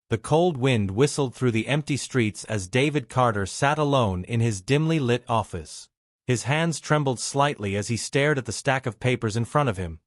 The cold wind whistled through the empty streets as David Carter sat alone in his dimly lit office. His hands trembled slightly as he stared at the stack of papers in front of him.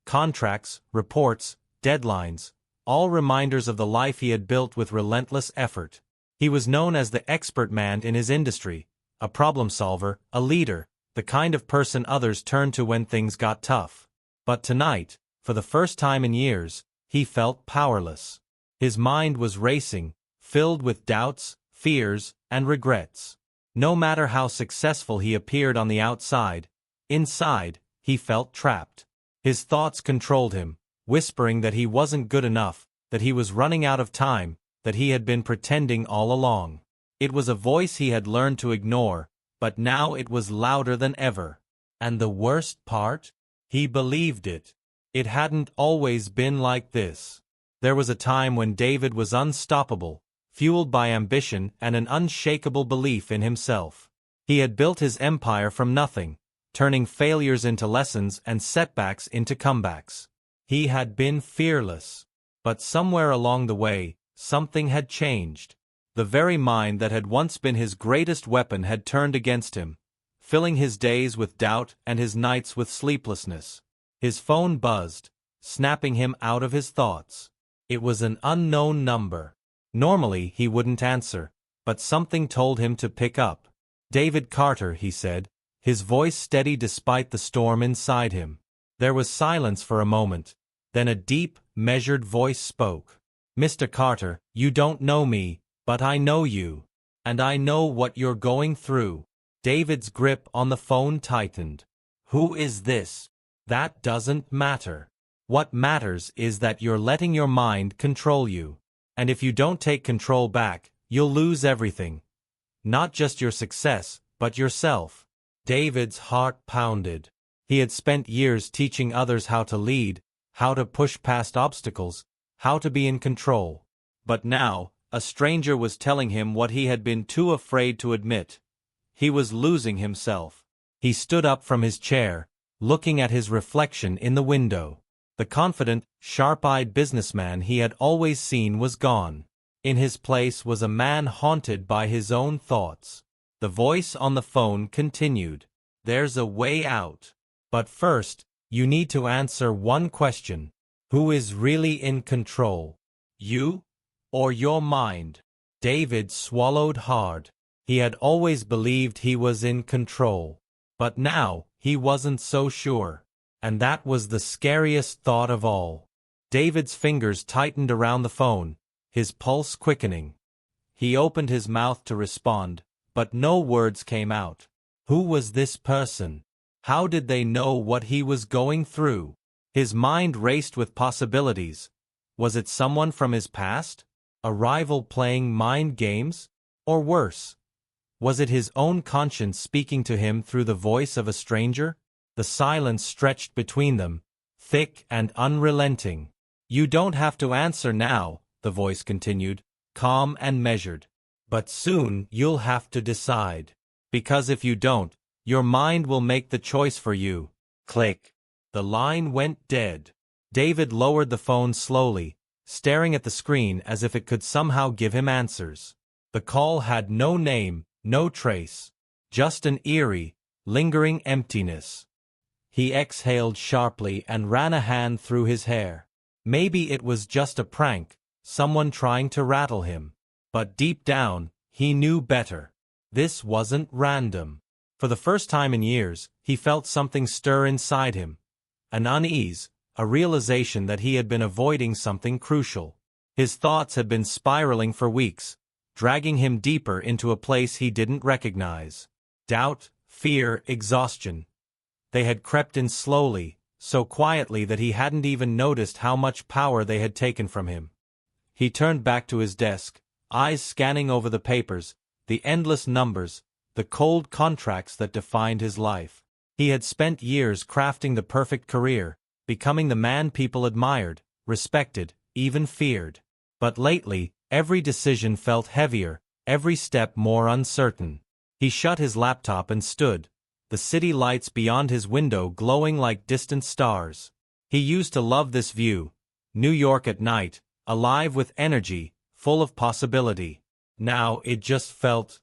Contracts, reports, deadlines, all reminders of the life he had built with relentless effort. He was known as the expert man in his industry, a problem solver, a leader, the kind of person others turned to when things got tough. But tonight, for the first time in years, he felt powerless. His mind was racing, filled with doubts, fears, and regrets. No matter how successful he appeared on the outside, inside, he felt trapped. His thoughts controlled him, whispering that he wasn't good enough, that he was running out of time, that he had been pretending all along. It was a voice he had learned to ignore, but now it was louder than ever. And the worst part? He believed it. It hadn't always been like this. There was a time when David was unstoppable, fueled by ambition and an unshakable belief in himself. He had built his empire from nothing, turning failures into lessons and setbacks into comebacks. He had been fearless. But somewhere along the way, something had changed. The very mind that had once been his greatest weapon had turned against him, filling his days with doubt and his nights with sleeplessness. His phone buzzed, snapping him out of his thoughts. It was an unknown number. Normally he wouldn't answer, but something told him to pick up. "David Carter," he said, his voice steady despite the storm inside him. There was silence for a moment, then a deep, measured voice spoke. "Mr. Carter, you don't know me, but I know you. And I know what you're going through." David's grip on the phone tightened. "Who is this?" "That doesn't matter. What matters is that you're letting your mind control you. And if you don't take control back, you'll lose everything. Not just your success, but yourself." David's heart pounded. He had spent years teaching others how to lead, how to push past obstacles, how to be in control. But now, a stranger was telling him what he had been too afraid to admit. He was losing himself. He stood up from his chair, looking at his reflection in the window. The confident, sharp-eyed businessman he had always seen was gone. In his place was a man haunted by his own thoughts. The voice on the phone continued. "There's a way out. But first, you need to answer one question. Who is really in control? You or your mind?" David swallowed hard. He had always believed he was in control. But now, he wasn't so sure. And that was the scariest thought of all. David's fingers tightened around the phone, his pulse quickening. He opened his mouth to respond, but no words came out. Who was this person? How did they know what he was going through? His mind raced with possibilities. Was it someone from his past? A rival playing mind games? Or worse? Was it his own conscience speaking to him through the voice of a stranger? The silence stretched between them, thick and unrelenting. "You don't have to answer now," the voice continued, calm and measured. "But soon you'll have to decide. Because if you don't, your mind will make the choice for you." Click. The line went dead. David lowered the phone slowly, staring at the screen as if it could somehow give him answers. The call had no name, no trace. Just an eerie, lingering emptiness. He exhaled sharply and ran a hand through his hair. Maybe it was just a prank, someone trying to rattle him. But deep down, he knew better. This wasn't random. For the first time in years, he felt something stir inside him. An unease, a realization that he had been avoiding something crucial. His thoughts had been spiraling for weeks, dragging him deeper into a place he didn't recognize. Doubt, fear, exhaustion. They had crept in slowly, so quietly that he hadn't even noticed how much power they had taken from him. He turned back to his desk, eyes scanning over the papers, the endless numbers, the cold contracts that defined his life. He had spent years crafting the perfect career, becoming the man people admired, respected, even feared. But lately, every decision felt heavier, every step more uncertain. He shut his laptop and stood, the city lights beyond his window glowing like distant stars. He used to love this view, New York at night, alive with energy, full of possibility. Now it just felt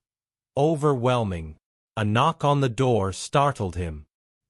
overwhelming. A knock on the door startled him.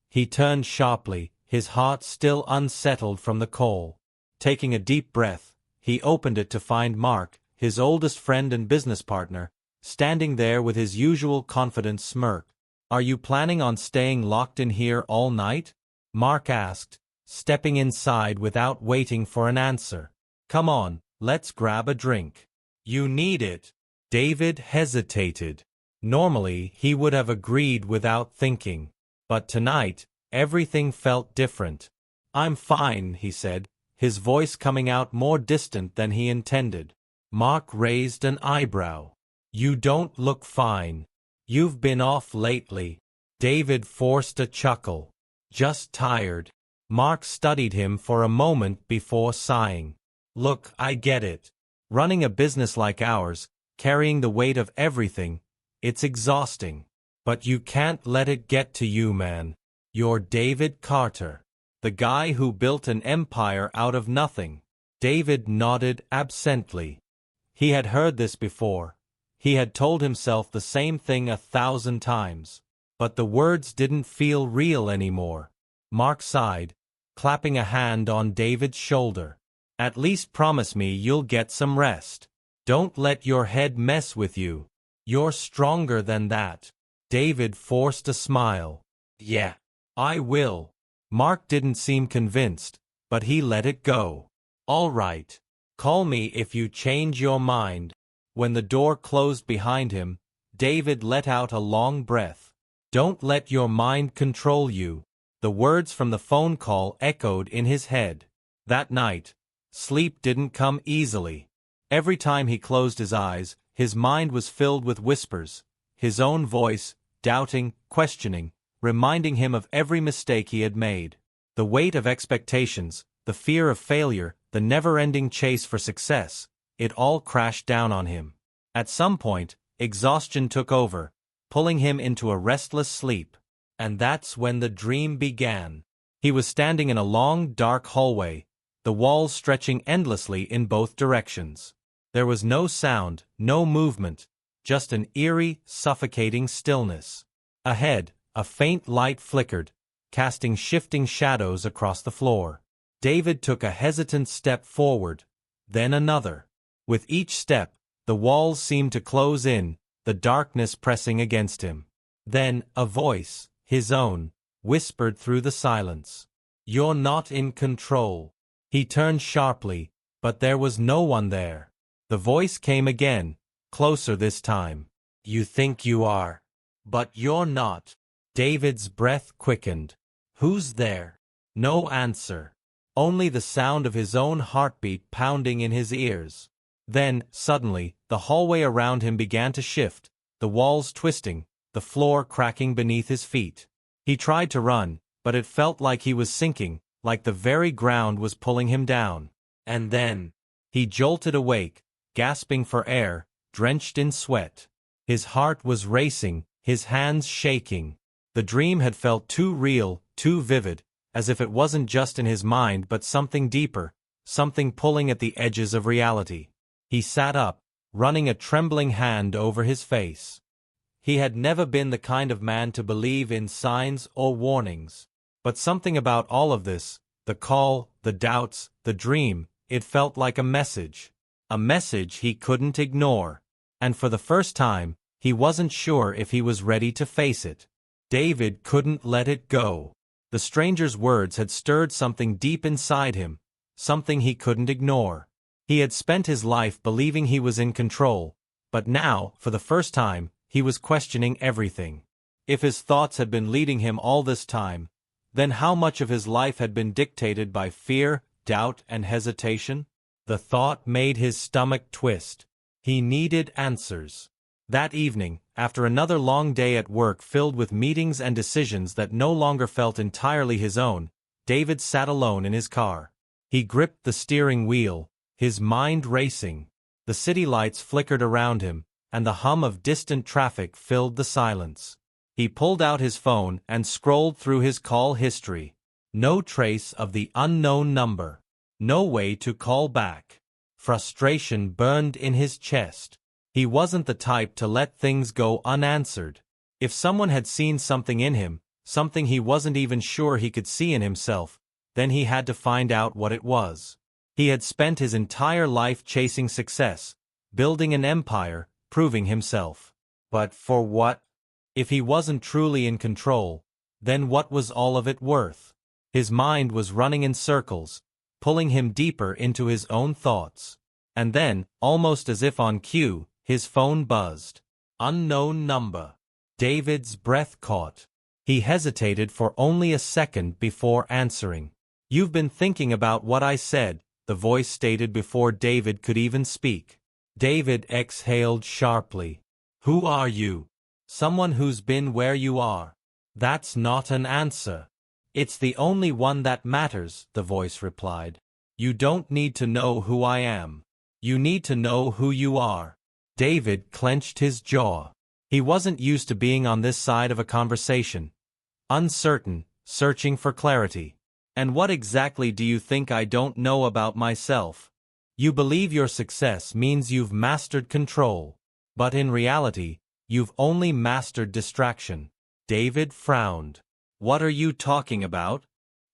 He turned sharply, his heart still unsettled from the call. Taking a deep breath, he opened it to find Mark, his oldest friend and business partner, standing there with his usual confident smirk. "Are you planning on staying locked in here all night?" Mark asked, stepping inside without waiting for an answer. "Come on, let's grab a drink." "You need it." David hesitated. Normally, he would have agreed without thinking. But tonight, everything felt different. "I'm fine," he said, his voice coming out more distant than he intended. Mark raised an eyebrow. "You don't look fine. You've been off lately." David forced a chuckle. "Just tired." Mark studied him for a moment before sighing. "Look, I get it. Running a business like ours, carrying the weight of everything, it's exhausting. But you can't let it get to you, man. You're David Carter, the guy who built an empire out of nothing." David nodded absently. He had heard this before. He had told himself the same thing 1,000 times. But the words didn't feel real anymore. Mark sighed, clapping a hand on David's shoulder. "At least promise me you'll get some rest. Don't let your head mess with you. You're stronger than that." David forced a smile. "Yeah, I will." Mark didn't seem convinced, but he let it go. "All right. Call me if you change your mind." When the door closed behind him, David let out a long breath. "Don't let your mind control you." The words from the phone call echoed in his head. That night, sleep didn't come easily. Every time he closed his eyes, his mind was filled with whispers, his own voice, doubting, questioning, reminding him of every mistake he had made. The weight of expectations, the fear of failure, the never-ending chase for success, it all crashed down on him. At some point, exhaustion took over, pulling him into a restless sleep. And that's when the dream began. He was standing in a long, dark hallway, the walls stretching endlessly in both directions. There was no sound, no movement, just an eerie, suffocating stillness. Ahead, a faint light flickered, casting shifting shadows across the floor. David took a hesitant step forward, then another. With each step, the walls seemed to close in, the darkness pressing against him. Then, a voice, his own, whispered through the silence. "You're not in control." He turned sharply, but there was no one there. The voice came again, closer this time. "You think you are, but you're not." David's breath quickened. "Who's there?" No answer. Only the sound of his own heartbeat pounding in his ears. Then, suddenly, the hallway around him began to shift, the walls twisting, the floor cracking beneath his feet. He tried to run, but it felt like he was sinking, like the very ground was pulling him down. And then, he jolted awake, gasping for air, drenched in sweat. His heart was racing, his hands shaking. The dream had felt too real, too vivid, as if it wasn't just in his mind but something deeper, something pulling at the edges of reality. He sat up, running a trembling hand over his face. He had never been the kind of man to believe in signs or warnings. But something about all of this, the call, the doubts, the dream, it felt like a message. A message he couldn't ignore. And for the first time, he wasn't sure if he was ready to face it. David couldn't let it go. The stranger's words had stirred something deep inside him, something he couldn't ignore. He had spent his life believing he was in control, but now, for the first time, he was questioning everything. If his thoughts had been leading him all this time, then how much of his life had been dictated by fear, doubt, and hesitation? The thought made his stomach twist. He needed answers. That evening, after another long day at work filled with meetings and decisions that no longer felt entirely his own, David sat alone in his car. He gripped the steering wheel, his mind racing. The city lights flickered around him, and the hum of distant traffic filled the silence. He pulled out his phone and scrolled through his call history. No trace of the unknown number. No way to call back. Frustration burned in his chest. He wasn't the type to let things go unanswered. If someone had seen something in him, something he wasn't even sure he could see in himself, then he had to find out what it was. He had spent his entire life chasing success, building an empire, proving himself. But for what? If he wasn't truly in control, then what was all of it worth? His mind was running in circles, pulling him deeper into his own thoughts. And then, almost as if on cue, his phone buzzed. Unknown number. David's breath caught. He hesitated for only a second before answering. "You've been thinking about what I said," the voice stated before David could even speak. David exhaled sharply. "Who are you?" "Someone who's been where you are." "That's not an answer." "It's the only one that matters," the voice replied. "You don't need to know who I am. You need to know who you are." David clenched his jaw. He wasn't used to being on this side of a conversation. Uncertain, searching for clarity. "And what exactly do you think I don't know about myself?" "You believe your success means you've mastered control. But in reality, you've only mastered distraction." David frowned. "What are you talking about?"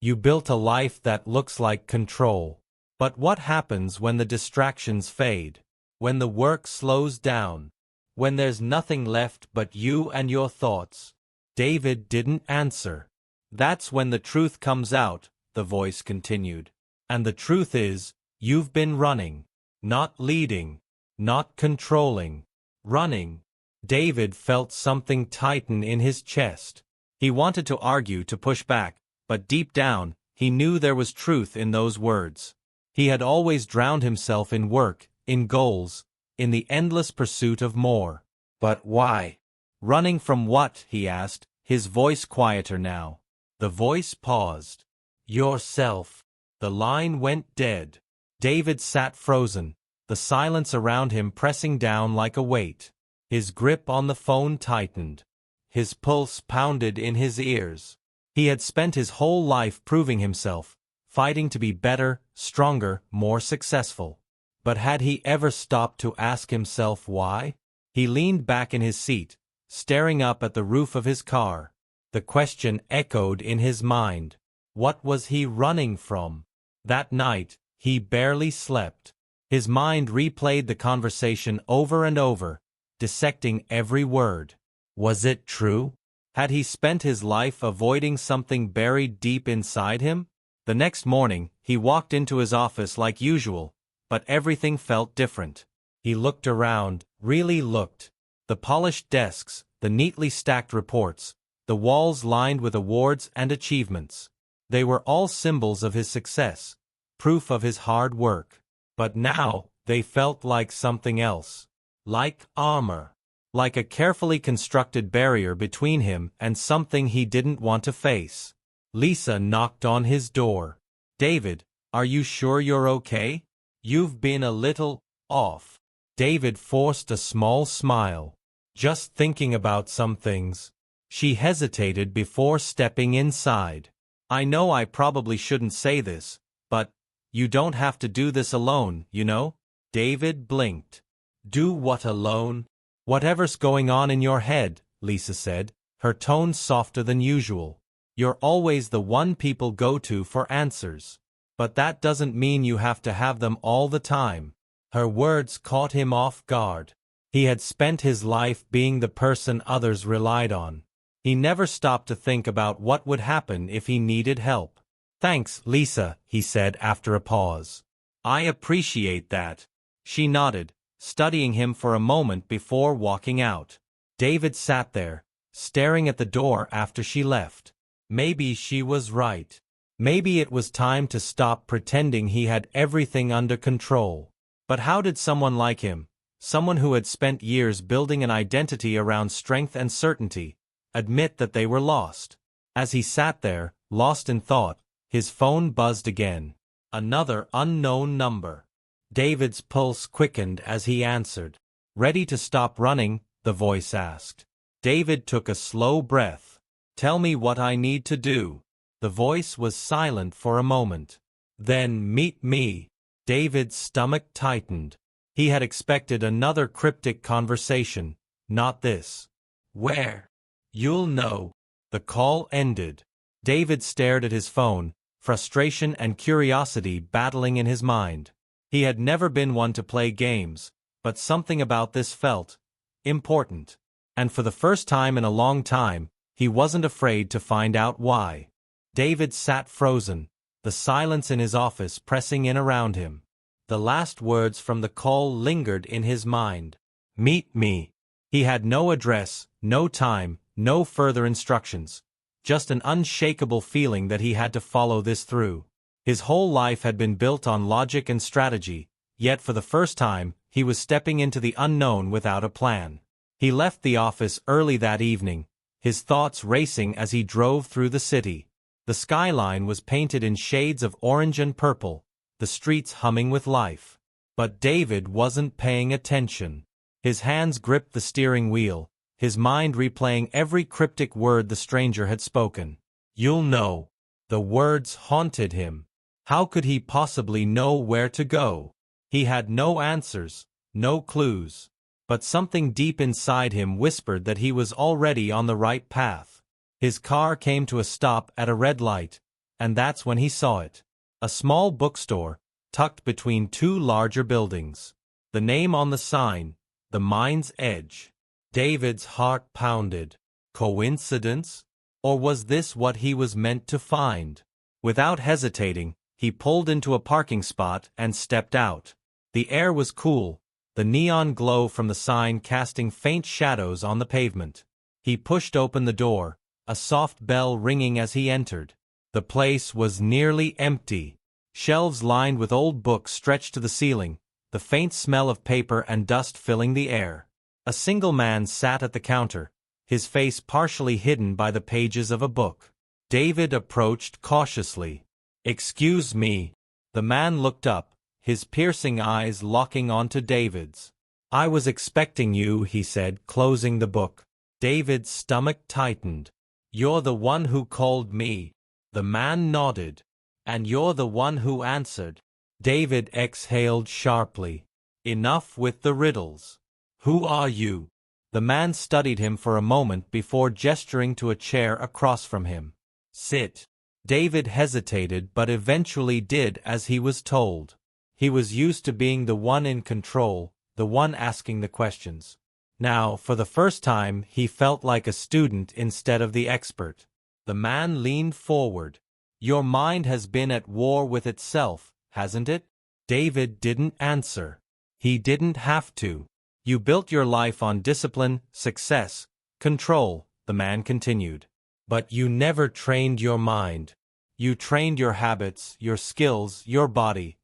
"You built a life that looks like control. But what happens when the distractions fade? When the work slows down? When there's nothing left but you and your thoughts?" David didn't answer. "That's when the truth comes out," the voice continued. "And the truth is, you've been running. Not leading. Not controlling. Running." David felt something tighten in his chest. He wanted to argue, to push back, but deep down, he knew there was truth in those words. He had always drowned himself in work, in goals, in the endless pursuit of more. But why? "Running from what?" he asked, his voice quieter now. The voice paused. "Yourself." The line went dead. David sat frozen, the silence around him pressing down like a weight. His grip on the phone tightened. His pulse pounded in his ears. He had spent his whole life proving himself, fighting to be better, stronger, more successful. But had he ever stopped to ask himself why? He leaned back in his seat, staring up at the roof of his car. The question echoed in his mind. What was he running from? That night, he barely slept. His mind replayed the conversation over and over, dissecting every word. Was it true? Had he spent his life avoiding something buried deep inside him? The next morning, he walked into his office like usual, but everything felt different. He looked around, really looked. The polished desks, the neatly stacked reports, the walls lined with awards and achievements. They were all symbols of his success, proof of his hard work. But now, they felt like something else. Like armor. Like a carefully constructed barrier between him and something he didn't want to face. Lisa knocked on his door. "David, are you sure you're okay? You've been a little off." David forced a small smile. "Just thinking about some things." She hesitated before stepping inside. "I know I probably shouldn't say this, but you don't have to do this alone, you know?" David blinked. "Do what alone?" "Whatever's going on in your head," Lisa said, her tone softer than usual. "You're always the one people go to for answers. But that doesn't mean you have to have them all the time." Her words caught him off guard. He had spent his life being the person others relied on. He never stopped to think about what would happen if he needed help. "Thanks, Lisa," he said after a pause. "I appreciate that." She nodded, studying him for a moment before walking out. David sat there, staring at the door after she left. Maybe she was right. Maybe it was time to stop pretending he had everything under control. But how did someone like him, someone who had spent years building an identity around strength and certainty, admit that they were lost? As he sat there, lost in thought, his phone buzzed again. Another unknown number. David's pulse quickened as he answered. "Ready to stop running?" the voice asked. David took a slow breath. "Tell me what I need to do." The voice was silent for a moment. "Then meet me." David's stomach tightened. He had expected another cryptic conversation, not this. Where? You'll know. The call ended. David stared at his phone, frustration and curiosity battling in his mind. He had never been one to play games, but something about this felt important. And for the first time in a long time, he wasn't afraid to find out why. David sat frozen, the silence in his office pressing in around him. The last words from the call lingered in his mind. Meet me. He had no address, no time, no further instructions. Just an unshakable feeling that he had to follow this through. His whole life had been built on logic and strategy, yet for the first time, he was stepping into the unknown without a plan. He left the office early that evening, his thoughts racing as he drove through the city. The skyline was painted in shades of orange and purple, the streets humming with life. But David wasn't paying attention. His hands gripped the steering wheel, his mind replaying every cryptic word the stranger had spoken. You'll know. The words haunted him. How could he possibly know where to go? He had no answers, no clues. But something deep inside him whispered that he was already on the right path. His car came to a stop at a red light, and that's when he saw it. A small bookstore, tucked between two larger buildings. The name on the sign, The Mind's Edge. David's heart pounded. Coincidence? Or was this what he was meant to find? Without hesitating, he pulled into a parking spot and stepped out. The air was cool, the neon glow from the sign casting faint shadows on the pavement. He pushed open the door, a soft bell ringing as he entered. The place was nearly empty. Shelves lined with old books stretched to the ceiling, the faint smell of paper and dust filling the air. A single man sat at the counter, his face partially hidden by the pages of a book. David approached cautiously. "Excuse me." The man looked up, his piercing eyes locking onto David's. "I was expecting you," he said, closing the book. David's stomach tightened. "You're the one who called me." The man nodded. "And you're the one who answered." David exhaled sharply. "Enough with the riddles. Who are you?" The man studied him for a moment before gesturing to a chair across from him. "Sit." David hesitated but eventually did as he was told. He was used to being the one in control, the one asking the questions. Now, for the first time, he felt like a student instead of the expert. The man leaned forward. "Your mind has been at war with itself, hasn't it?" David didn't answer. He didn't have to. "You built your life on discipline, success, control," the man continued. "But you never trained your mind. You trained your habits, your skills, your body,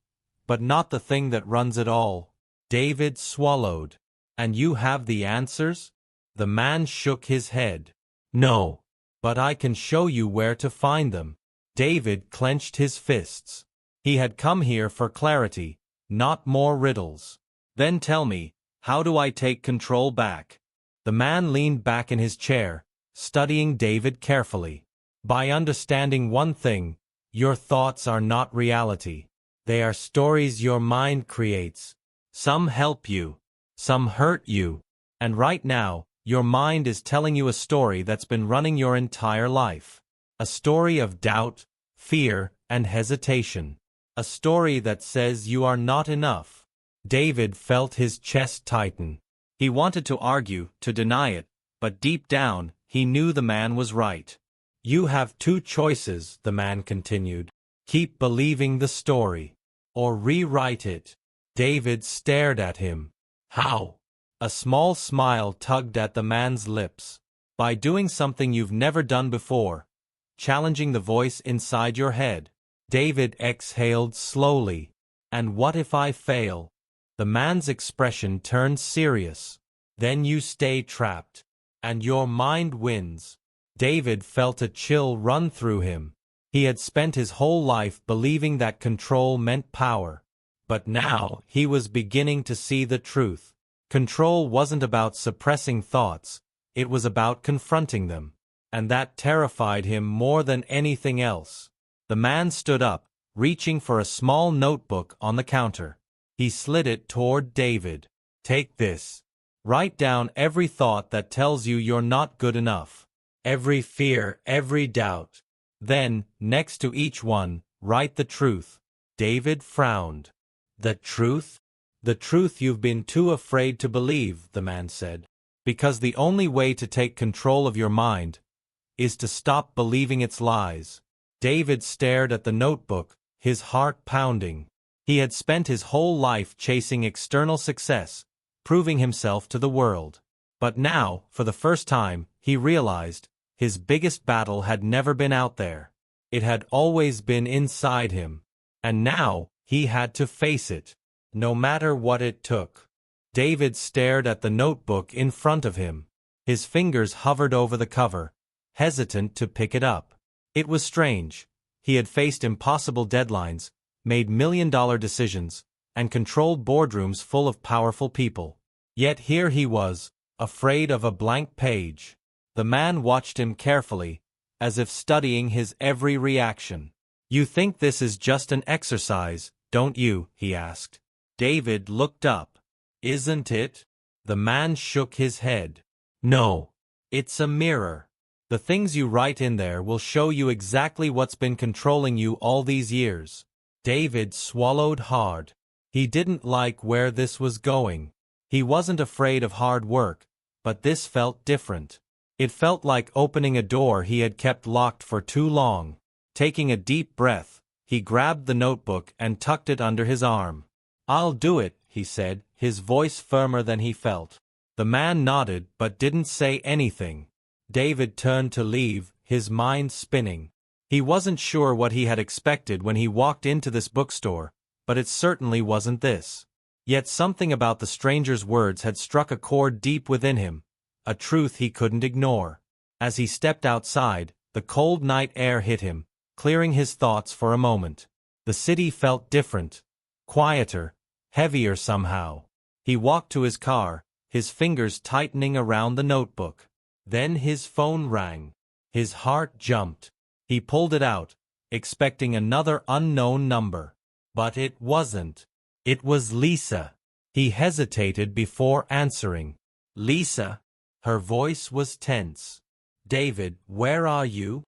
but not the thing that runs it all." David swallowed. "And you have the answers?" The man shook his head. "No. But I can show you where to find them." David clenched his fists. He had come here for clarity, not more riddles. "Then tell me, how do I take control back?" The man leaned back in his chair, studying David carefully. "By understanding one thing, your thoughts are not reality. They are stories your mind creates. Some help you, some hurt you, and right now, your mind is telling you a story that's been running your entire life. A story of doubt, fear, and hesitation. A story that says you are not enough." David felt his chest tighten. He wanted to argue, to deny it, but deep down, he knew the man was right. "You have two choices," the man continued. "Keep believing the story, or rewrite it." David stared at him. "How?" A small smile tugged at the man's lips. "By doing something you've never done before, challenging the voice inside your head." David exhaled slowly. "And what if I fail?" The man's expression turned serious. "Then you stay trapped, and your mind wins." David felt a chill run through him. He had spent his whole life believing that control meant power. But now, he was beginning to see the truth. Control wasn't about suppressing thoughts, it was about confronting them. And that terrified him more than anything else. The man stood up, reaching for a small notebook on the counter. He slid it toward David. "Take this. Write down every thought that tells you you're not good enough. Every fear, every doubt. Then, next to each one, write the truth." David frowned. "The truth?" "The truth you've been too afraid to believe," the man said. "Because the only way to take control of your mind is to stop believing its lies." David stared at the notebook, his heart pounding. He had spent his whole life chasing external success, proving himself to the world. But now, for the first time, he realized his biggest battle had never been out there. It had always been inside him. And now, he had to face it, no matter what it took. David stared at the notebook in front of him. His fingers hovered over the cover, hesitant to pick it up. It was strange. He had faced impossible deadlines, made million-dollar decisions, and controlled boardrooms full of powerful people. Yet here he was, afraid of a blank page. The man watched him carefully, as if studying his every reaction. "You think this is just an exercise, don't you?" he asked. David looked up. "Isn't it?" The man shook his head. "No. It's a mirror. The things you write in there will show you exactly what's been controlling you all these years." David swallowed hard. He didn't like where this was going. He wasn't afraid of hard work, but this felt different. It felt like opening a door he had kept locked for too long. Taking a deep breath, he grabbed the notebook and tucked it under his arm. "I'll do it," he said, his voice firmer than he felt. The man nodded but didn't say anything. David turned to leave, his mind spinning. He wasn't sure what he had expected when he walked into this bookstore, but it certainly wasn't this. Yet something about the stranger's words had struck a chord deep within him, a truth he couldn't ignore. As he stepped outside, the cold night air hit him, clearing his thoughts for a moment. The city felt different, quieter, heavier somehow. He walked to his car, his fingers tightening around the notebook. Then his phone rang. His heart jumped. He pulled it out, expecting another unknown number. But it wasn't. It was Lisa. He hesitated before answering. "Lisa?" Her voice was tense. "David, where are you?"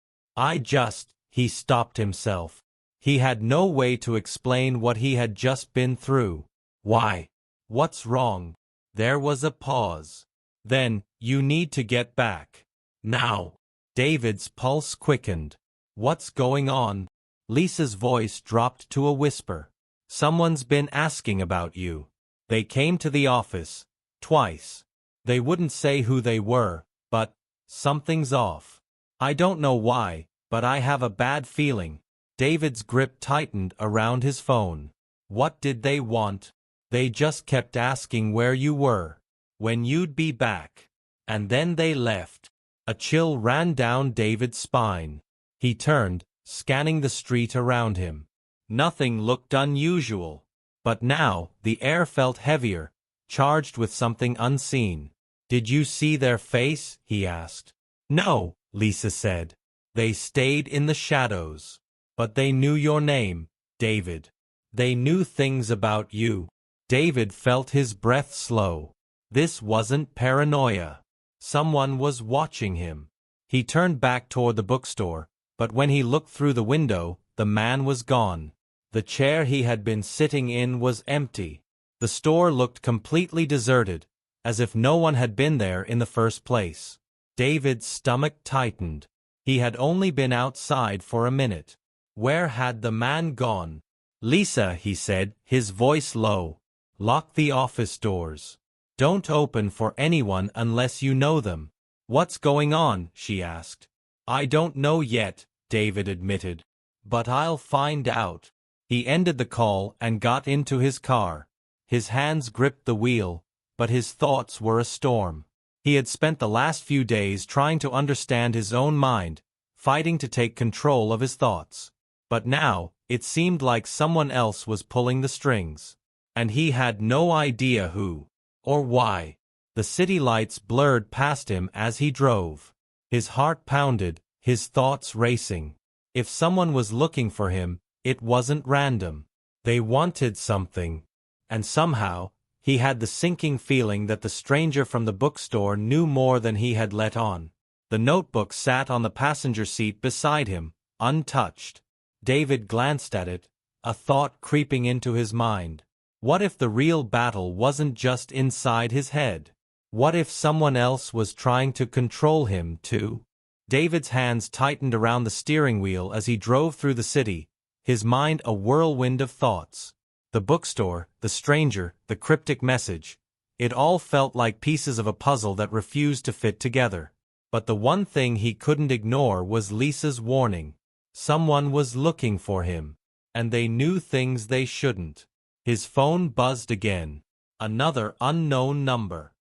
He stopped himself. He had no way to explain what he had just been through. "Why? What's wrong?" There was a pause. Then, "You need to get back. Now." David's pulse quickened. "What's going on?" Lisa's voice dropped to a whisper. "Someone's been asking about you. They came to the office, twice. They wouldn't say who they were, but something's off. I don't know why, but I have a bad feeling." David's grip tightened around his phone. "What did they want?" "They just kept asking where you were, when you'd be back. And then they left." A chill ran down David's spine. He turned, scanning the street around him. Nothing looked unusual. But now, the air felt heavier, charged with something unseen. "Did you see their face?" he asked. "No," Lisa said. "They stayed in the shadows. But they knew your name, David. They knew things about you." David felt his breath slow. This wasn't paranoia. Someone was watching him. He turned back toward the bookstore, but when he looked through the window, the man was gone. The chair he had been sitting in was empty. The store looked completely deserted, as if no one had been there in the first place. David's stomach tightened. He had only been outside for a minute. Where had the man gone? "Lisa," he said, his voice low. "Lock the office doors. Don't open for anyone unless you know them." "What's going on?" she asked. "I don't know yet," David admitted. "But I'll find out." He ended the call and got into his car. His hands gripped the wheel, but his thoughts were a storm. He had spent the last few days trying to understand his own mind, fighting to take control of his thoughts. But now, it seemed like someone else was pulling the strings. And he had no idea who. Or why. The city lights blurred past him as he drove. His heart pounded, his thoughts racing. If someone was looking for him, It wasn't random. They wanted something. And somehow, he had the sinking feeling that the stranger from the bookstore knew more than he had let on. The notebook sat on the passenger seat beside him, untouched. David glanced at it, a thought creeping into his mind. What if the real battle wasn't just inside his head? What if someone else was trying to control him, too? David's hands tightened around the steering wheel as he drove through the city, his mind a whirlwind of thoughts. The bookstore, the stranger, the cryptic message. It all felt like pieces of a puzzle that refused to fit together. But the one thing he couldn't ignore was Lisa's warning. Someone was looking for him. And they knew things they shouldn't. His phone buzzed again. Another unknown number.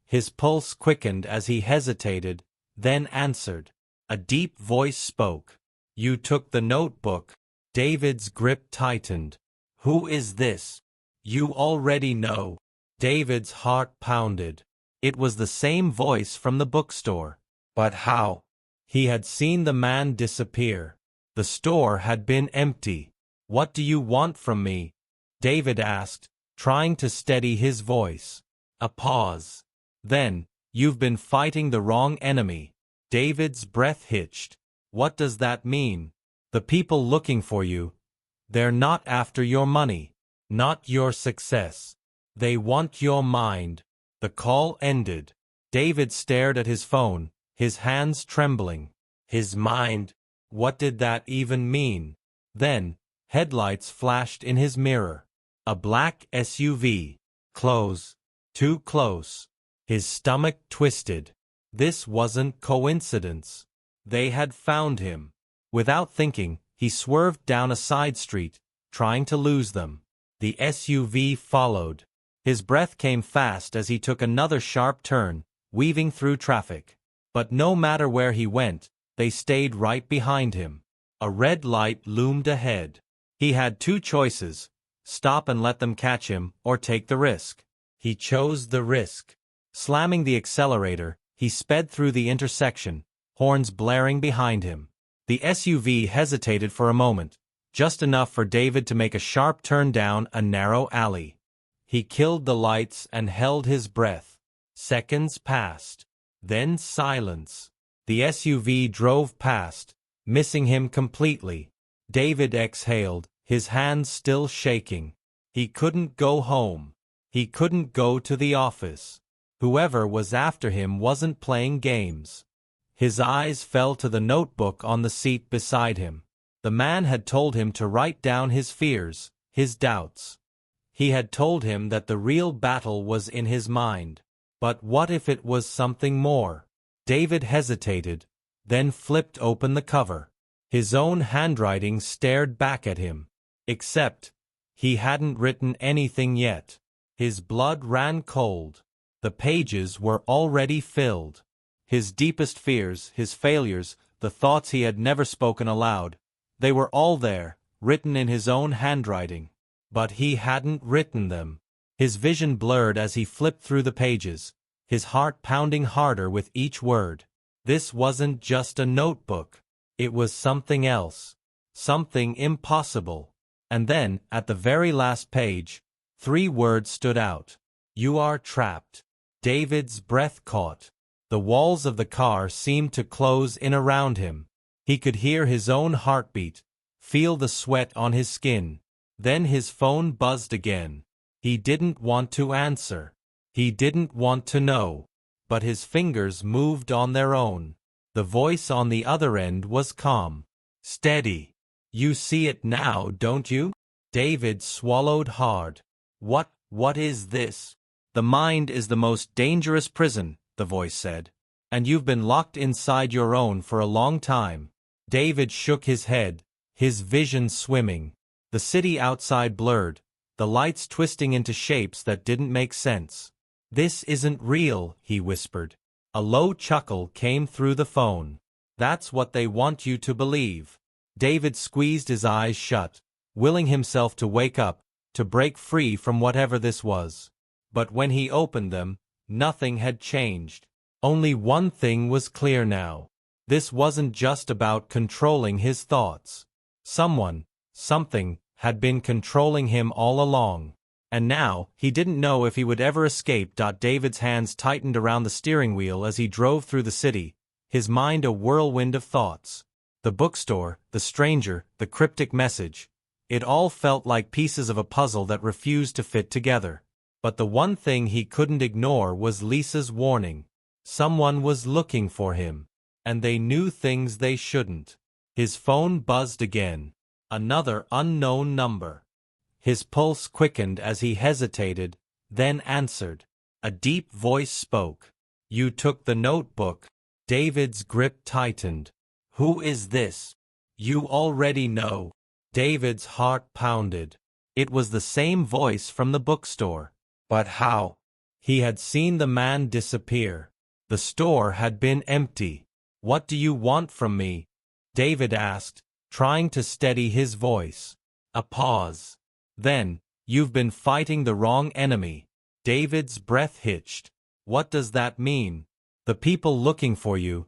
His pulse quickened as he hesitated, then answered. A deep voice spoke. "You took the notebook." David's grip tightened. "Who is this?" "You already know." David's heart pounded. It was the same voice from the bookstore. But how? He had seen the man disappear. The store had been empty. "What do you want from me?" David asked, trying to steady his voice. A pause. Then, "You've been fighting the wrong enemy." David's breath hitched. "What does that mean?" "The people looking for you. They're not after your money. Not your success. They want your mind." The call ended. David stared at his phone, his hands trembling. His mind. What did that even mean? Then, headlights flashed in his mirror. A black SUV. Close. Too close. His stomach twisted. This wasn't coincidence. They had found him. Without thinking, he swerved down a side street, trying to lose them. The SUV followed. His breath came fast as he took another sharp turn, weaving through traffic. But no matter where he went, they stayed right behind him. A red light loomed ahead. He had two choices: stop and let them catch him, or take the risk. He chose the risk. Slamming the accelerator, he sped through the intersection, horns blaring behind him. The SUV hesitated for a moment, just enough for David to make a sharp turn down a narrow alley. He killed the lights and held his breath. Seconds passed. Then silence. The SUV drove past, missing him completely. David exhaled, his hands still shaking. He couldn't go home. He couldn't go to the office. Whoever was after him wasn't playing games. His eyes fell to the notebook on the seat beside him. The man had told him to write down his fears, his doubts. He had told him that the real battle was in his mind. But what if it was something more? David hesitated, then flipped open the cover. His own handwriting stared back at him. Except, he hadn't written anything yet. His blood ran cold. The pages were already filled. His deepest fears, his failures, the thoughts he had never spoken aloud, they were all there, written in his own handwriting. But he hadn't written them. His vision blurred as he flipped through the pages, his heart pounding harder with each word. This wasn't just a notebook. It was something else. Something impossible. And then, at the very last page, 3 words stood out. "You are trapped." David's breath caught. The walls of the car seemed to close in around him. He could hear his own heartbeat, feel the sweat on his skin. Then his phone buzzed again. He didn't want to answer. He didn't want to know. But his fingers moved on their own. The voice on the other end was calm. "Steady. You see it now, don't you?" David swallowed hard. What is this?" "The mind is the most dangerous prison," the voice said. "And you've been locked inside your own for a long time." David shook his head, his vision swimming. The city outside blurred, the lights twisting into shapes that didn't make sense. "This isn't real," he whispered. A low chuckle came through the phone. "That's what they want you to believe." David squeezed his eyes shut, willing himself to wake up, to break free from whatever this was. But when he opened them, nothing had changed. Only one thing was clear now. This wasn't just about controlling his thoughts. Someone Something had been controlling him all along. And now, he didn't know if he would ever escape. David's hands tightened around the steering wheel as he drove through the city, his mind a whirlwind of thoughts. The bookstore, the stranger, the cryptic message. It all felt like pieces of a puzzle that refused to fit together. But the one thing he couldn't ignore was Lisa's warning. Someone was looking for him. And they knew things they shouldn't. His phone buzzed again. Another unknown number. His pulse quickened as he hesitated, then answered. A deep voice spoke. "You took the notebook." David's grip tightened. "Who is this?" "You already know." David's heart pounded. It was the same voice from the bookstore. But how? He had seen the man disappear. The store had been empty. "What do you want from me?" David asked, trying to steady his voice. A pause. Then, "You've been fighting the wrong enemy." David's breath hitched. "What does that mean?" "The people looking for you,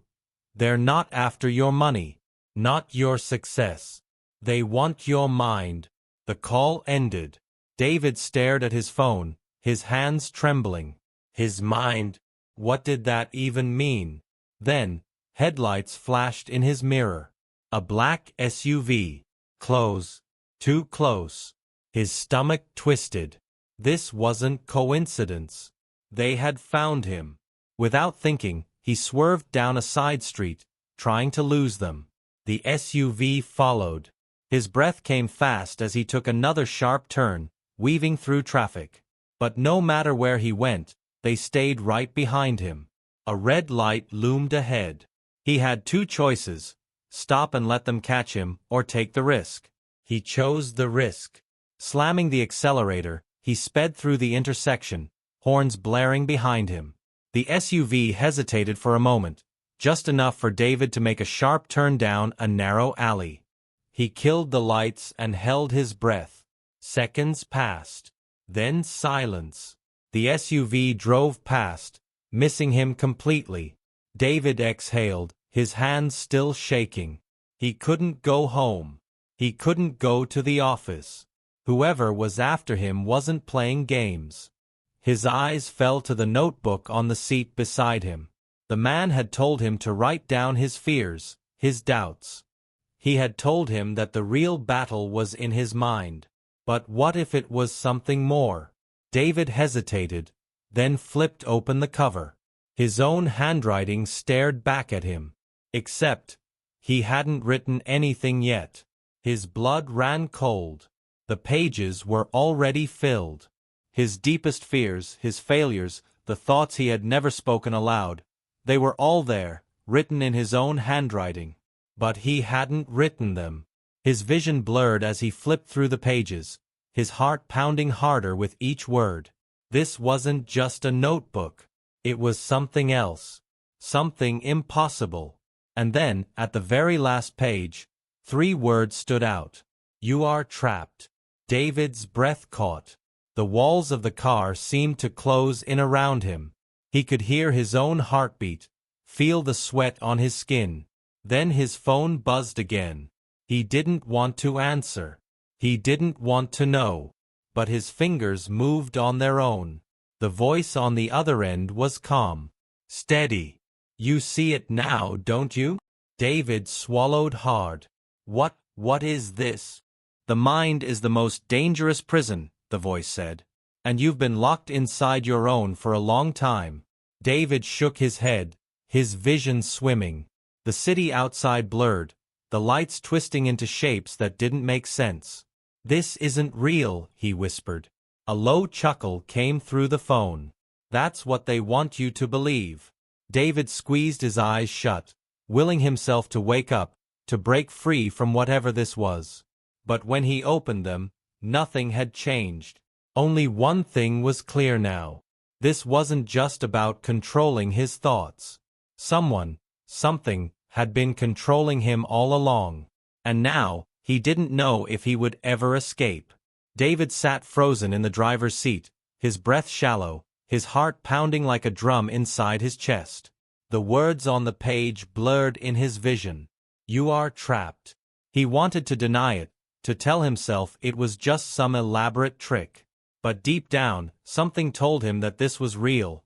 they're not after your money, not your success. They want your mind." The call ended. David stared at his phone, his hands trembling. His mind. What did that even mean? Then, headlights flashed in his mirror. A black SUV. Close. Too close. His stomach twisted. This wasn't coincidence. They had found him. Without thinking, he swerved down a side street, trying to lose them. The SUV followed. His breath came fast as he took another sharp turn, weaving through traffic. But no matter where he went, they stayed right behind him. A red light loomed ahead. He had two choices: stop and let them catch him, or take the risk. He chose the risk. Slamming the accelerator, he sped through the intersection, horns blaring behind him. The SUV hesitated for a moment, just enough for David to make a sharp turn down a narrow alley. He killed the lights and held his breath. Seconds passed. Then silence. The SUV drove past, missing him completely. David exhaled, his hands still shaking. He couldn't go home. He couldn't go to the office. Whoever was after him wasn't playing games. His eyes fell to the notebook on the seat beside him. The man had told him to write down his fears, his doubts. He had told him that the real battle was in his mind. But what if it was something more? David hesitated, then flipped open the cover. His own handwriting stared back at him. Except, he hadn't written anything yet. His blood ran cold. The pages were already filled. His deepest fears, his failures, the thoughts he had never spoken aloud, they were all there, written in his own handwriting. But he hadn't written them. His vision blurred as he flipped through the pages, his heart pounding harder with each word. This wasn't just a notebook. It was something else. Something impossible. And then, at the very last page, 3 words stood out. "You are trapped." David's breath caught. The walls of the car seemed to close in around him. He could hear his own heartbeat, feel the sweat on his skin. Then his phone buzzed again. He didn't want to answer. He didn't want to know. But his fingers moved on their own. The voice on the other end was calm. "Steady. You see it now, don't you?" David swallowed hard. What is this?" "The mind is the most dangerous prison," the voice said. "And you've been locked inside your own for a long time." David shook his head, his vision swimming. The city outside blurred, the lights twisting into shapes that didn't make sense. "This isn't real," he whispered. A low chuckle came through the phone. "That's what they want you to believe." David squeezed his eyes shut, willing himself to wake up, to break free from whatever this was. But when he opened them, nothing had changed. Only one thing was clear now. This wasn't just about controlling his thoughts. Something, had been controlling him all along. And now, he didn't know if he would ever escape. David sat frozen in the driver's seat, his breath shallow, his heart pounding like a drum inside his chest. The words on the page blurred in his vision. "You are trapped." He wanted to deny it, to tell himself it was just some elaborate trick. But deep down, something told him that this was real.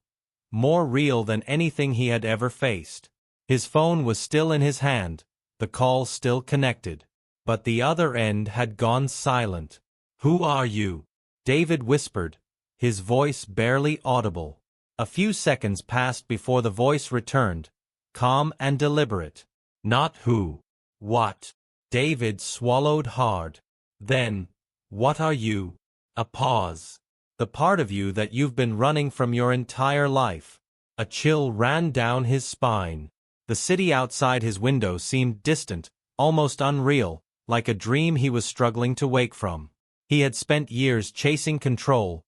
More real than anything he had ever faced. His phone was still in his hand, the call still connected. But the other end had gone silent. "Who are you?" David whispered, his voice barely audible. A few seconds passed before the voice returned, calm and deliberate. "Not who. What?" David swallowed hard. Then, "What are you?" A pause. "The part of you that you've been running from your entire life." A chill ran down his spine. The city outside his window seemed distant, almost unreal, like a dream he was struggling to wake from. He had spent years chasing control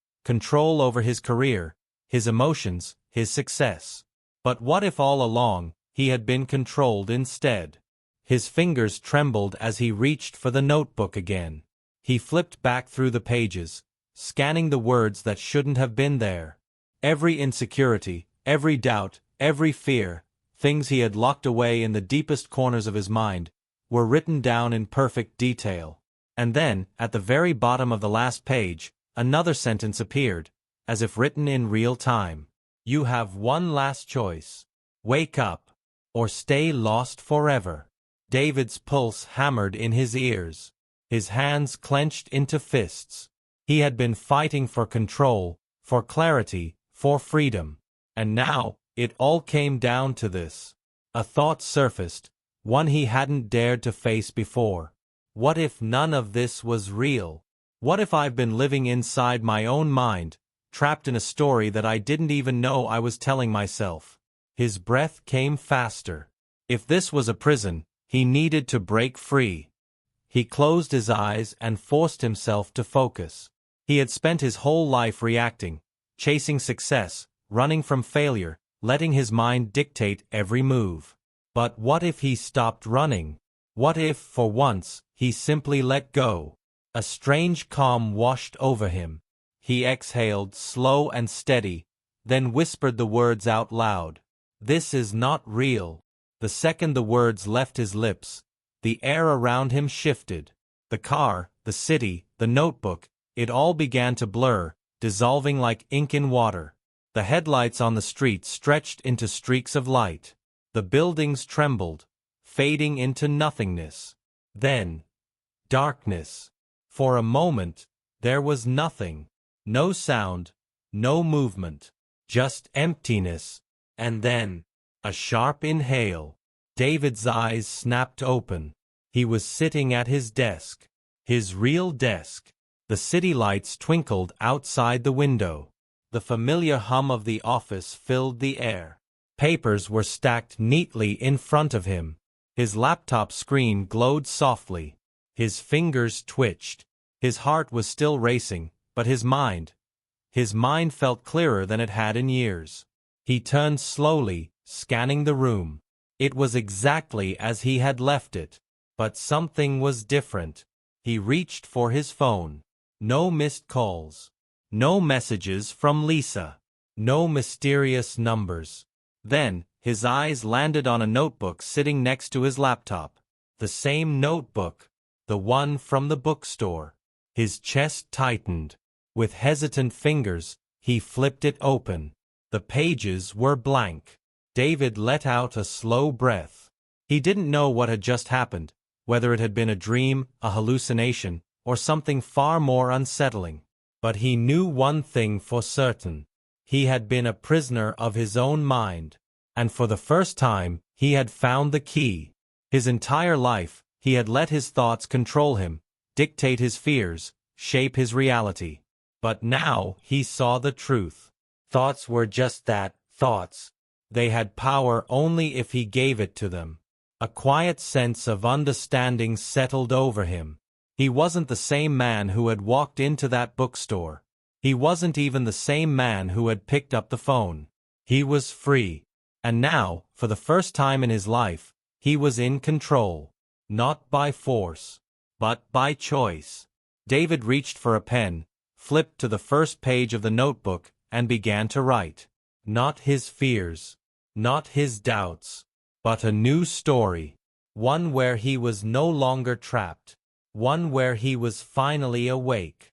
over his career, his emotions, his success. But what if all along, he had been controlled instead? His fingers trembled as he reached for the notebook again. He flipped back through the pages, scanning the words that shouldn't have been there. Every insecurity, every doubt, every fear, things he had locked away in the deepest corners of his mind, were written down in perfect detail. And then, at the very bottom of the last page, another sentence appeared, as if written in real time. "You have one last choice. Wake up, or stay lost forever." David's pulse hammered in his ears. His hands clenched into fists. He had been fighting for control, for clarity, for freedom. And now, it all came down to this. A thought surfaced, one he hadn't dared to face before. What if none of this was real? What if I've been living inside my own mind, trapped in a story that I didn't even know I was telling myself? His breath came faster. If this was a prison, he needed to break free. He closed his eyes and forced himself to focus. He had spent his whole life reacting, chasing success, running from failure, letting his mind dictate every move. But what if he stopped running? What if, for once, he simply let go? A strange calm washed over him. He exhaled, slow and steady, then whispered the words out loud. "This is not real." The second the words left his lips, the air around him shifted. The car, the city, the notebook, it all began to blur, dissolving like ink in water. The headlights on the street stretched into streaks of light. The buildings trembled, fading into nothingness. Then, darkness. For a moment, there was nothing. No sound, no movement, just emptiness. And then, a sharp inhale. David's eyes snapped open. He was sitting at his desk. His real desk. The city lights twinkled outside the window. The familiar hum of the office filled the air. Papers were stacked neatly in front of him. His laptop screen glowed softly. His fingers twitched. His heart was still racing, but his mind felt clearer than it had in years. He turned slowly, scanning the room. It was exactly as he had left it. But something was different. He reached for his phone. No missed calls. No messages from Lisa. No mysterious numbers. Then, his eyes landed on a notebook sitting next to his laptop. The same notebook. The one from the bookstore. His chest tightened. With hesitant fingers, he flipped it open. The pages were blank. David let out a slow breath. He didn't know what had just happened, whether it had been a dream, a hallucination, or something far more unsettling. But he knew one thing for certain. He had been a prisoner of his own mind. And for the first time, he had found the key. His entire life, he had let his thoughts control him, dictate his fears, shape his reality. But now he saw the truth. Thoughts were just that, thoughts. They had power only if he gave it to them. A quiet sense of understanding settled over him. He wasn't the same man who had walked into that bookstore. He wasn't even the same man who had picked up the phone. He was free. And now, for the first time in his life, he was in control. Not by force, but by choice. David reached for a pen, flipped to the first page of the notebook, and began to write. Not his fears, not his doubts, but a new story. One where he was no longer trapped. one where he was finally awake.